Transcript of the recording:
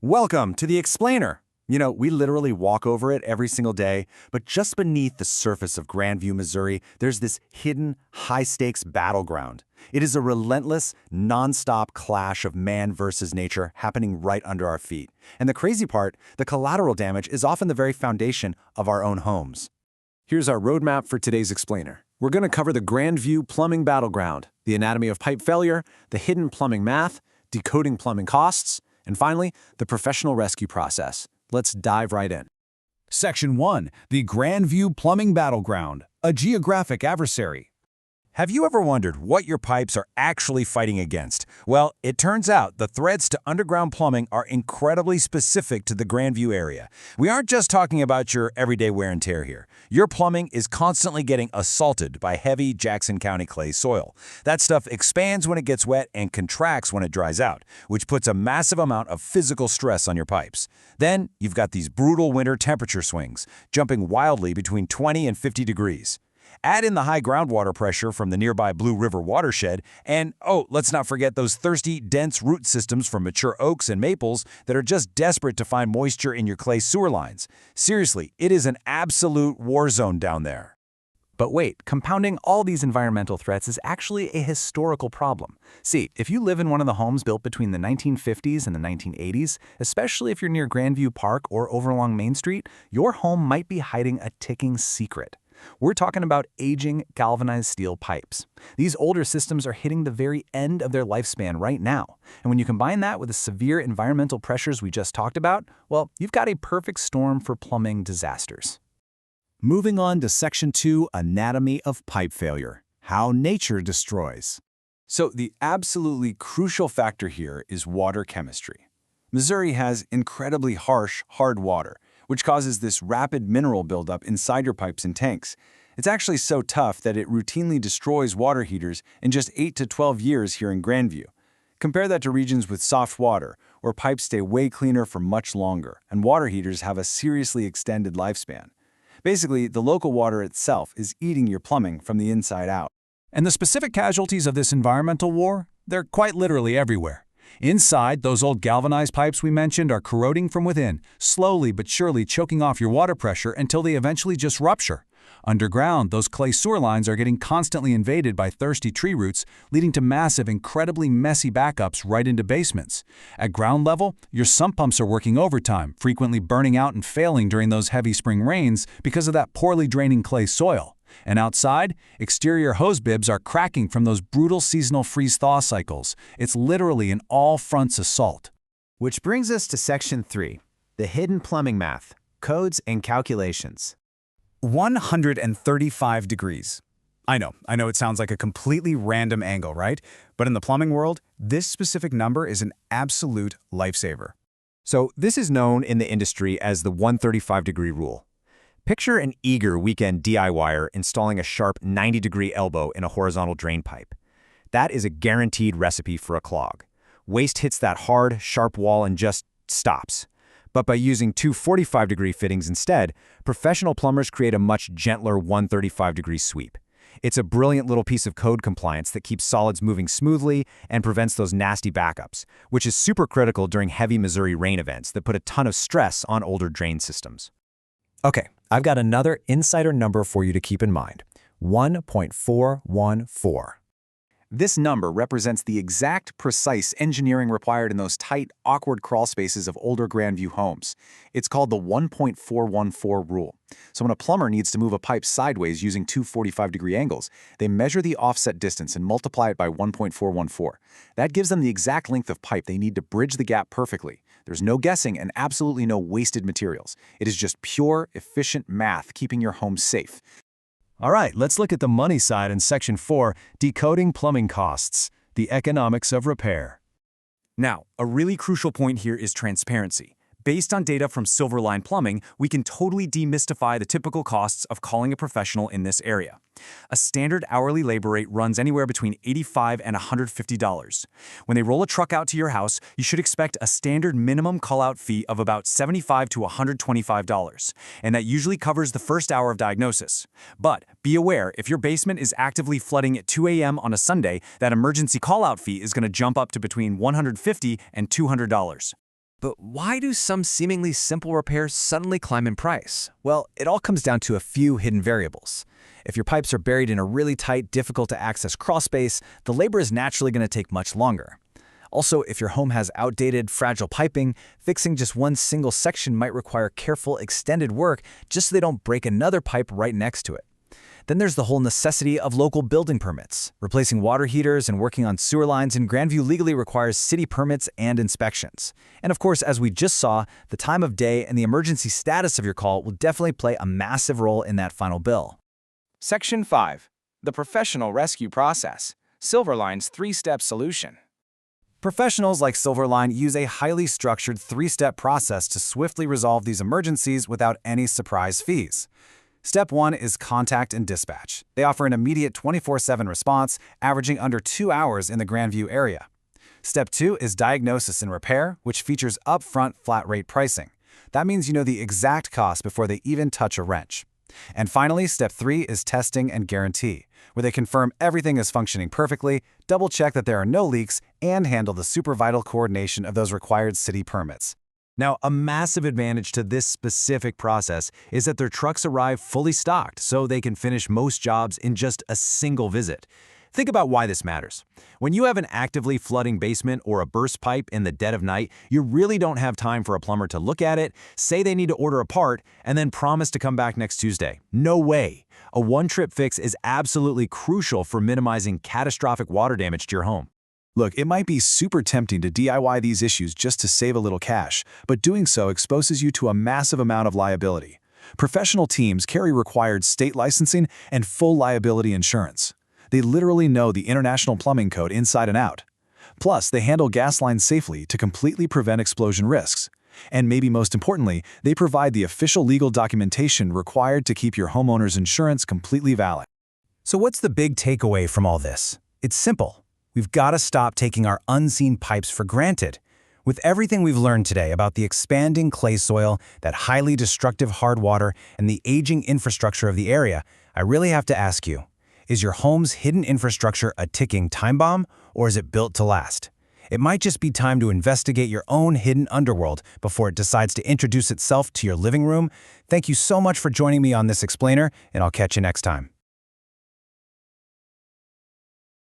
Welcome to the Explainer. We literally walk over it every single day, but just beneath the surface of Grandview, Missouri, there's this hidden, high-stakes battleground. It is a relentless, non-stop clash of man versus nature happening right under our feet. And the crazy part, the collateral damage is often the very foundation of our own homes. Here's our roadmap for today's Explainer. We're going to cover the Grandview plumbing battleground, the anatomy of pipe failure, the hidden plumbing math, decoding plumbing costs, and finally, the professional rescue process. Let's dive right in. Section 1. The Grandview Plumbing Battleground, a geographic adversary. Have you ever wondered what your pipes are actually fighting against? Well, it turns out the threats to underground plumbing are incredibly specific to the Grandview area. We aren't just talking about your everyday wear and tear here. Your plumbing is constantly getting assaulted by heavy Jackson County clay soil. That stuff expands when it gets wet and contracts when it dries out, which puts a massive amount of physical stress on your pipes. Then you've got these brutal winter temperature swings, jumping wildly between 20 and 50 degrees. Add in the high groundwater pressure from the nearby Blue River watershed, and let's not forget those thirsty, dense root systems from mature oaks and maples that are just desperate to find moisture in your clay sewer lines. Seriously, it is an absolute war zone down there. But wait, compounding all these environmental threats is actually a historical problem. See, if you live in one of the homes built between the 1950s and the 1980s, especially if you're near Grandview Park or over along Main Street, your home might be hiding a ticking secret. We're talking about aging galvanized steel pipes. These older systems are hitting the very end of their lifespan right now. And when you combine that with the severe environmental pressures we just talked about, well, you've got a perfect storm for plumbing disasters. Moving on to Section 2, Anatomy of Pipe Failure, How Nature Destroys. So the absolutely crucial factor here is water chemistry. Missouri has incredibly harsh, hard water, which causes this rapid mineral buildup inside your pipes and tanks. It's actually so tough that it routinely destroys water heaters in just 8 to 12 years here in Grandview. Compare that to regions with soft water, where pipes stay way cleaner for much longer, and water heaters have a seriously extended lifespan. Basically, the local water itself is eating your plumbing from the inside out. And the specific casualties of this environmental war? They're quite literally everywhere. Inside, those old galvanized pipes we mentioned are corroding from within, slowly but surely choking off your water pressure until they eventually just rupture. Underground, those clay sewer lines are getting constantly invaded by thirsty tree roots, leading to massive, incredibly messy backups right into basements. At ground level, your sump pumps are working overtime, frequently burning out and failing during those heavy spring rains because of that poorly draining clay soil. And outside, exterior hose bibs are cracking from those brutal seasonal freeze-thaw cycles. It's literally an all-fronts assault. Which brings us to Section 3, the hidden plumbing math, codes and calculations. 135 degrees. I know it sounds like a completely random angle, right? But in the plumbing world, this specific number is an absolute lifesaver. So this is known in the industry as the 135-degree rule. Picture an eager weekend DIYer installing a sharp 90-degree elbow in a horizontal drain pipe. That is a guaranteed recipe for a clog. Waste hits that hard, sharp wall and just stops. But by using two 45-degree fittings instead, professional plumbers create a much gentler 135-degree sweep. It's a brilliant little piece of code compliance that keeps solids moving smoothly and prevents those nasty backups, which is super critical during heavy Missouri rain events that put a ton of stress on older drain systems. Okay, I've got another insider number for you to keep in mind, 1.414. This number represents the exact, precise engineering required in those tight, awkward crawl spaces of older Grandview homes. It's called the 1.414 rule. So when a plumber needs to move a pipe sideways using two 45-degree angles, they measure the offset distance and multiply it by 1.414. That gives them the exact length of pipe they need to bridge the gap perfectly. There's no guessing and absolutely no wasted materials. It is just pure, efficient math keeping your home safe. All right, let's look at the money side in Section 4, Decoding Plumbing Costs, the Economics of Repair. Now, a really crucial point here is transparency. Based on data from Silverline Plumbing, we can totally demystify the typical costs of calling a professional in this area. A standard hourly labor rate runs anywhere between $85 and $150. When they roll a truck out to your house, you should expect a standard minimum call-out fee of about $75 to $125, and that usually covers the first hour of diagnosis. But be aware, if your basement is actively flooding at 2 a.m. on a Sunday, that emergency call-out fee is going to jump up to between $150 and $200. But why do some seemingly simple repairs suddenly climb in price? Well, it all comes down to a few hidden variables. If your pipes are buried in a really tight, difficult-to-access crawlspace, the labor is naturally going to take much longer. Also, if your home has outdated, fragile piping, fixing just one single section might require careful, extended work just so they don't break another pipe right next to it. Then there's the whole necessity of local building permits. Replacing water heaters and working on sewer lines in Grandview legally requires city permits and inspections. And of course, as we just saw, the time of day and the emergency status of your call will definitely play a massive role in that final bill. Section 5. The Professional Rescue Process. Silverline's 3-step solution. Professionals like Silverline use a highly structured 3-step process to swiftly resolve these emergencies without any surprise fees. Step 1 is contact and dispatch. They offer an immediate 24/7 response, averaging under 2 hours in the Grandview area. Step 2 is diagnosis and repair, which features upfront flat-rate pricing. That means you know the exact cost before they even touch a wrench. And finally, Step 3 is testing and guarantee, where they confirm everything is functioning perfectly, double-check that there are no leaks, and handle the super vital coordination of those required city permits. Now, a massive advantage to this specific process is that their trucks arrive fully stocked, so they can finish most jobs in just a single visit. Think about why this matters. When you have an actively flooding basement or a burst pipe in the dead of night, you really don't have time for a plumber to look at it, say they need to order a part, and then promise to come back next Tuesday. No way! A one-trip fix is absolutely crucial for minimizing catastrophic water damage to your home. Look, it might be super tempting to DIY these issues just to save a little cash, but doing so exposes you to a massive amount of liability. Professional teams carry required state licensing and full liability insurance. They literally know the International Plumbing Code inside and out. Plus, they handle gas lines safely to completely prevent explosion risks. And maybe most importantly, they provide the official legal documentation required to keep your homeowner's insurance completely valid. So what's the big takeaway from all this? It's simple. We've got to stop taking our unseen pipes for granted. With everything we've learned today about the expanding clay soil, that highly destructive hard water, and the aging infrastructure of the area, I really have to ask you, is your home's hidden infrastructure a ticking time bomb, or is it built to last? It might just be time to investigate your own hidden underworld before it decides to introduce itself to your living room. Thank you so much for joining me on this explainer, and I'll catch you next time.